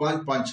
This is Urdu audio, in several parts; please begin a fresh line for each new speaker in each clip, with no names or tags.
5-5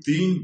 3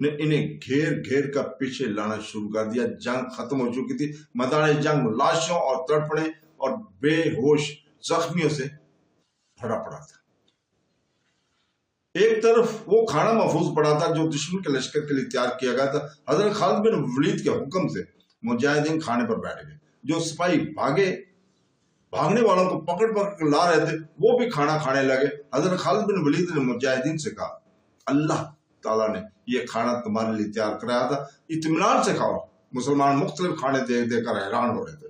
نے انہیں گھیر گھیر کر پیچھے لانا شروع کر دیا۔ جنگ ختم ہو چکی تھی، میدان جنگ لاشوں اور تڑپنے اور بے ہوش زخمیوں سے بھرا پڑا تھا۔ ایک طرف وہ کھانا محفوظ پڑا تھا جو دشمن کے لشکر کے لیے تیار کیا گیا تھا۔ حضرت خالد بن ولید کے حکم سے مجاہدین کھانے پر بیٹھ گئے۔ جو سپاہی بھاگنے والوں کو پکڑ پکڑ کر لا رہے تھے وہ بھی کھانا کھانے لگے۔ حضرت خالد بن ولید نے مجاہدین سے کہا، اللہ تعالیٰ نے یہ کھانا تمہارے لیے تیار کرایا تھا، اطمینان سے کھاؤ۔ مسلمان مختلف کھانے دے دے کر حیران ہو رہے تھے۔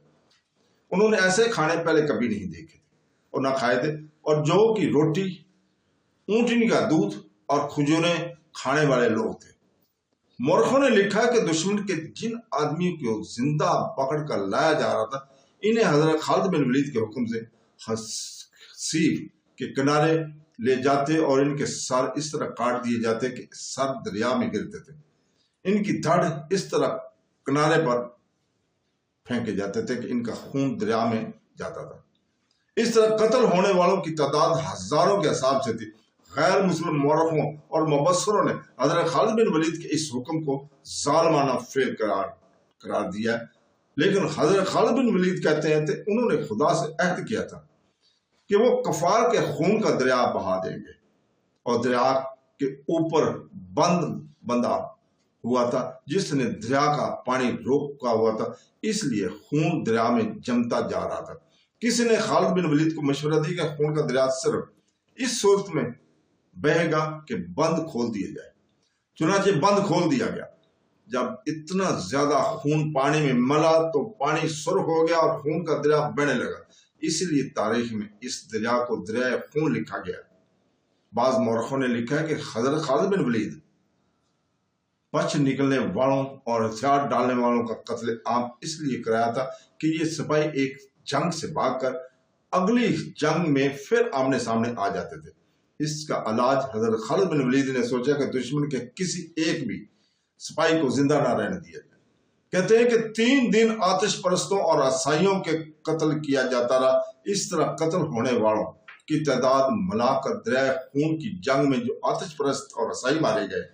انہوں نے ایسے کھانے پہلے کبھی نہیں دیکھے تھے اور نہ کھائے تھے، اور جو کی روٹی، اونٹنی کا دودھ اور کھجوریں کھانے والے لوگ تھے۔ مورخوں نے لکھا کہ دشمن کے جن آدمیوں کو زندہ پکڑ کر لایا جا رہا تھا، انہیں حضرت خالد بن ولید کے حکم سے حصیر کے کنارے لے جاتے اور ان کے سر اس طرح کاٹ دیے جاتے کہ سر دریا میں گرتے تھے۔ ان کی دھڑ اس طرح کنارے پر پھینکے جاتے تھے کہ ان کا خون دریا میں جاتا تھا۔ اس طرح قتل ہونے والوں کی تعداد ہزاروں کے حساب سے تھی۔ غیر مسلم مورخوں اور مبصروں نے حضرت خالد بن ولید کے اس حکم کو ظالمانہ فعل قرار دیا ہے، لیکن حضرت خالد بن ولید کہتے ہیں کہ انہوں نے خدا سے عہد کیا تھا کہ وہ کفار کے خون کا دریا بہا دیں گے، اور دریا کے اوپر بندہ ہوا تھا جس نے دریا کا پانی روکا ہوا تھا، اس لیے خون دریا میں جمتا جا رہا تھا۔ کسی نے خالد بن ولید کو مشورہ دیا کہ خون کا دریا صرف اس صورت میں بہے گا کہ بند کھول دیا جائے۔ چنانچہ بند کھول دیا گیا۔ جب اتنا زیادہ خون پانی میں ملا تو پانی سرخ ہو گیا اور خون کا دریا بہنے لگا، اس لیے تاریخ میں اس دریا کو دریائے خون لکھا گیا۔ بعض مورخوں نے لکھا ہے کہ حضرت خالد بن ولید پچ نکلنے والوں اور ہتھیار ڈالنے والوں کا قتل عام اس لیے کرایا تھا کہ یہ سپاہی ایک جنگ سے بھاگ کر اگلی جنگ میں پھر آمنے سامنے آ جاتے تھے۔ اس کا علاج حضرت خالد بن ولید نے سوچا کہ دشمن کے کسی ایک بھی سپاہی کو زندہ نہ رہنے دیا جائے۔ کہتے ہیں کہ 3 دن آتش پرستوں اور عیسائیوں کے قتل کیا جاتا رہا۔ اس طرح قتل ہونے والوں کی تعداد ملا کر دریائے خون کی جنگ میں جو آتش پرست اور عیسائی مارے گئے،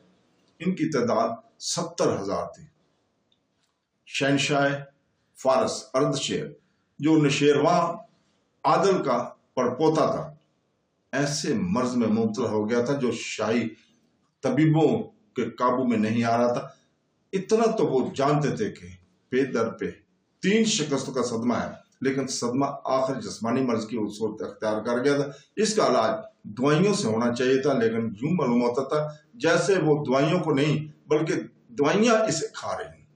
ان کی تعداد 70,000 تھی۔ شہنشاہ فارس اردشیر جو نشیروان عادل کا پڑپوتا تھا، ایسے مرض میں مبتلا ہو گیا تھا جو شاہی طبیبوں کے قابو میں نہیں آ رہا تھا۔ اتنا تو وہ جانتے تھے کہ پے در پہ 3 شکستوں کا صدمہ ہے، لیکن صدمہ آخر جسمانی مرض کی صورت اختیار کر گیا تھا۔ اس کا علاج دوائیوں سے ہونا چاہیے تھا، لیکن یوں معلوم ہوتا تھا جیسے وہ دوائیوں کو نہیں بلکہ دوائیاں اسے کھا رہی ہیں۔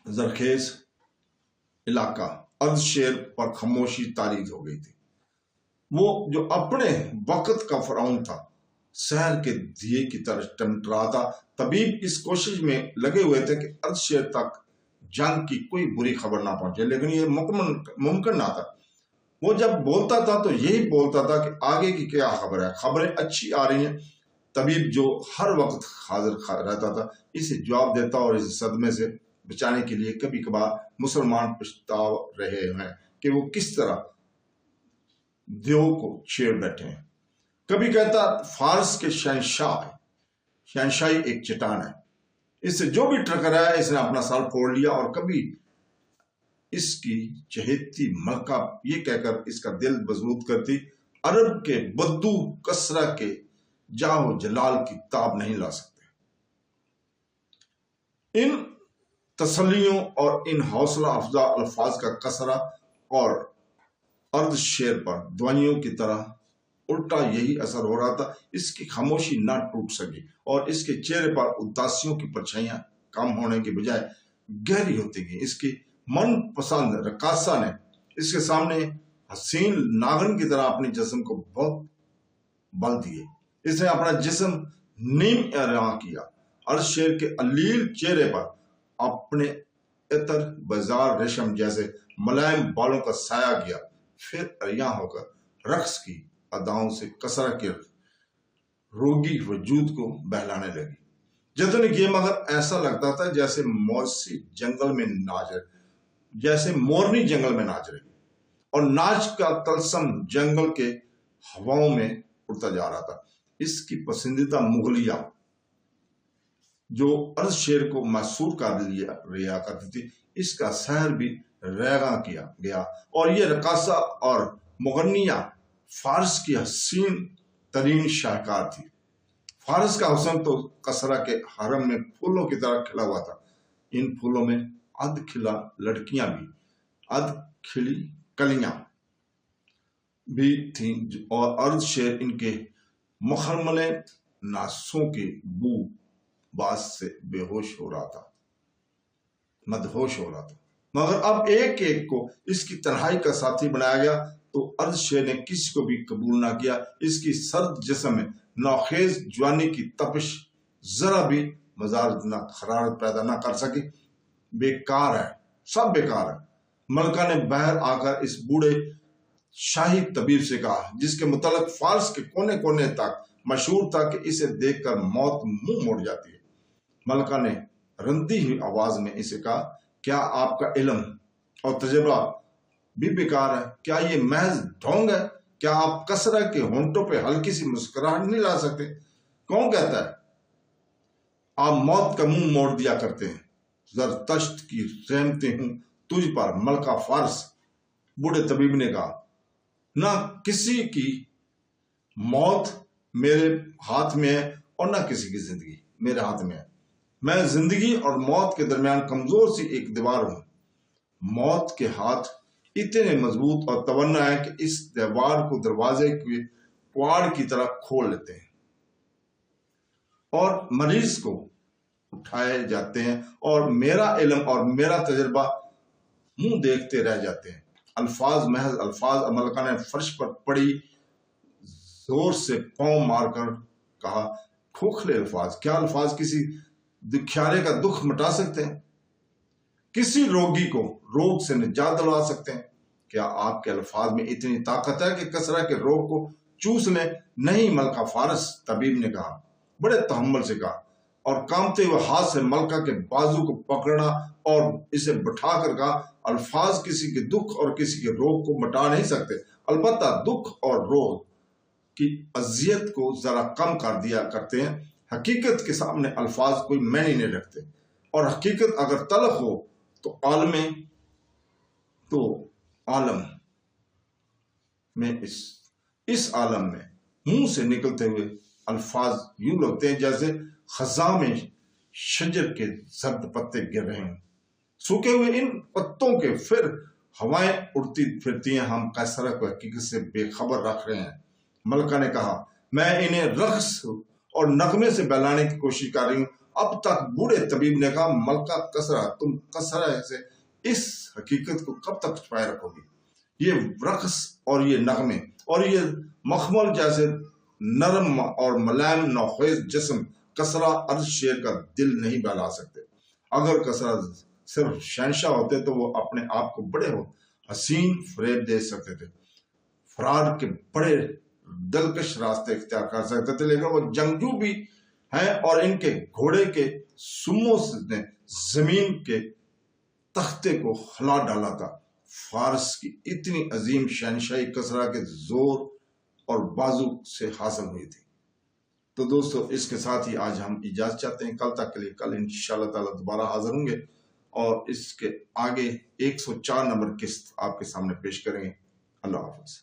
زرخیز علاقہ اردشیر پر خاموشی تاریخ ہو گئی تھی۔ وہ جو اپنے وقت کا فرعون تھا، شہر کے دیے کی طرح ٹمٹرا تھا۔ طبیب اس کوشش میں لگے ہوئے تھے کہ اردشیر تک جنگ کی کوئی بری خبر نہ پہنچے، لیکن یہ ممکن نہ تھا۔ وہ جب بولتا تھا تو یہی بولتا تھا کہ آگے کی کیا خبر ہے، خبریں اچھی آ رہی ہیں۔ طبیب جو ہر وقت حاضر رہتا تھا اسے جواب دیتا اور اس صدمے سے بچانے کے لیے کبھی کبھار مسلمان پچھتا رہے ہیں کہ وہ کس طرح دیو کو چھیڑ بیٹھے ہیں۔ کبھی کہتا فارس کے شہنشاہی ایک چٹان ہے، اس سے جو بھی ٹکرایا اس نے اپنا سر پھوڑ لیا، اور کبھی اس کی چہیتی ملکہ یہ کہہ کر اس کا دل مضبوط کرتی، عرب کے بدو کسرہ کے جاہ جلال کی تاب نہیں لا سکتے۔ ان تسلیوں اور ان حوصلہ افزا الفاظ کا کسرہ اور اردشیر پر دوائیوں کی طرح الٹا یہی اثر ہو رہا تھا۔ اس کی خاموشی نہ ٹوٹ سکی اور اس کے چہرے پر اداسیوں کی پرچھائیاں کم ہونے کے بجائے گہری ہوتی گئی۔ اس کی من پسند رقاصہ نے اس کے سامنے حسین ناگن کی طرح اپنے جسم کو بہت بل دیے۔ اس نے اپنا جسم نیم اعراں کیا۔ اردشیر کے علیل چہرے پر اپنے عطر بازار ریشم جیسے ملائم بالوں کا سایہ کیا، پھر عریاں ہو کر رقص کی اداؤں سے کسرہ کے روگی وجود کو بہلانے لگی۔ جتنے یہ مگر ایسا لگتا تھا جیسے مورنی جنگل میں ناچ رہی، اور ناچ کا تلسم جنگل کے ہواؤں میں اڑتا جا رہا تھا۔ اس کی پسندیدہ مغلیہ جو ارض شیر کو محصور کر لیا کرتی تھی، اس کا سحر بھی ریغاں کیا گیا، اور یہ رقاصہ اور مغنیہ فارس کی حسین ترین شاہکار تھی۔ فارس کا حسن تو کسرا کے حرم میں پھولوں کی طرح کھلا ہوا تھا۔ ان پھولوں میں ادھ کھلا لڑکیاں بھی، ادھ کھلی کلیاں بھی تھیں، اور ارض شیر ان کے مخملے ناسوں کے بو باس سے بے ہوش ہو رہا تھا، مدہوش ہو رہا تھا۔ مگر اب ایک ایک کو اس کی تنہائی کا ساتھی بنایا گیا تو ارض شیر نے کسی کو بھی قبول نہ کیا۔ اس کی سرد جسم میں نوخیز جوانی کی تپش ذرا بھی مزاج نہ حرارت پیدا نہ کر سکی۔ بیکار ہے، سب بیکار ہے۔ ملکہ نے باہر آ کر اس بوڑھے شاہی طبیب سے کہا، جس کے متعلق فارس کے کونے کونے تک مشہور تھا کہ اسے دیکھ کر موت منہ موڑ جاتی ہے۔ ملکہ نے رندی ہوئی آواز میں اسے کہا، کیا آپ کا علم اور تجربہ بھی بیکار ہے؟ کیا یہ محض ڈھونگ ہے؟ کیا آپ کسرا کے ہونٹوں پہ ہلکی سی مسکراہٹ نہیں لا سکتے؟ کون کہتا ہے آپ موت کا منہ موڑ دیا کرتے ہیں؟ زرتشت کی رحمتیں ہوں تجھ پر ملکہ فارس، بوڑھے طبیب نے کہا۔ نہ کسی کی موت میرے ہاتھ میں ہے اور نہ کسی کی زندگی میرے ہاتھ میں ہے۔ میں زندگی اور موت کے درمیان کمزور سی ایک دیوار ہوں۔ موت کے ہاتھ اتنے مضبوط اور توانا ہے کہ اس دیوار کو دروازے کے کواڑ کی طرح کھول لیتے ہیں اور مریض کو اٹھائے جاتے ہیں، اور میرا علم اور میرا تجربہ منہ دیکھتے رہ جاتے ہیں۔ الفاظ محض الفاظ۔ ملکہ نے فرش پر پڑی زور سے پاؤں مار کر کہا، کھوکھلے الفاظ؟ کیا الفاظ کسی دکھیارے کا دکھ مٹا سکتے ہیں؟ کسی روگی کو روگ سے نجات دلوا سکتے ہیں؟ کیا آپ کے الفاظ میں اتنی طاقت ہے کہ کسرا کے روگ کو چوس لیں؟ نہیں ملکہ فارس، طبیب نے کہا، بڑے تحمل سے کہا، اور کامتے ہوئے ہاتھ سے ملکہ کے بازو کو پکڑا اور اسے بٹھا کر کہا، الفاظ کسی کے دکھ اور کسی کے روگ کو مٹا نہیں سکتے، البتہ دکھ اور روگ کی اذیت کو ذرا کم کر دیا کرتے ہیں۔ حقیقت کے سامنے الفاظ کوئی معنی نہیں رکھتے، اور حقیقت اگر تلخ ہو تو عالم میں اس عالم میں منہ سے نکلتے ہوئے الفاظ یوں لگتے ہیں جیسے خزاں میں شجر کے زرد پتے گر رہے ہیں۔ سوکھے ہوئے ان پتوں کے پھر ہوائیں اڑتی پھرتی ہیں، ہم کیسرا کو حقیقت سے بے خبر رکھ رہے ہیں۔ ملکہ نے کہا، میں انہیں رقص اور نغمے سے بہلانے کی کوشش کر رہی ہوں۔ اب تک بوڑھے طبیب نے کہا، ملکہ کسرا، تم کسرا سے اس حقیقت کو کب تک چھپائے رکھو گی؟ یہ رقص اور یہ نغمے اور یہ مخمل جیسے نرم اور ملائم نوخیز جسم کسرا ارض شیر کا دل نہیں بہلا سکتے۔ اگر کسرا صرف شہنشاہ ہوتے تو وہ اپنے آپ کو بڑے حسین فریب دے سکتے تھے، فرار کے بڑے دلکش راستے اختیار کر سکتے تھے، لیکن وہ جنگجو بھی ہیں، اور ان کے گھوڑے کے سموں نے زمین کے تختے کو ہلا ڈالا تھا۔ فارس کی اتنی عظیم شہنشاہی کسرا کے زور اور بازو سے حاصل ہوئی تھی۔ تو دوستو، اس کے ساتھ ہی آج ہم اجازت چاہتے ہیں۔ کل تک کے لیے، کل انشاءاللہ تعالیٰ دوبارہ حاضر ہوں گے، اور اس کے آگے 104 نمبر قسط آپ کے سامنے پیش کریں گے۔ اللہ حافظ۔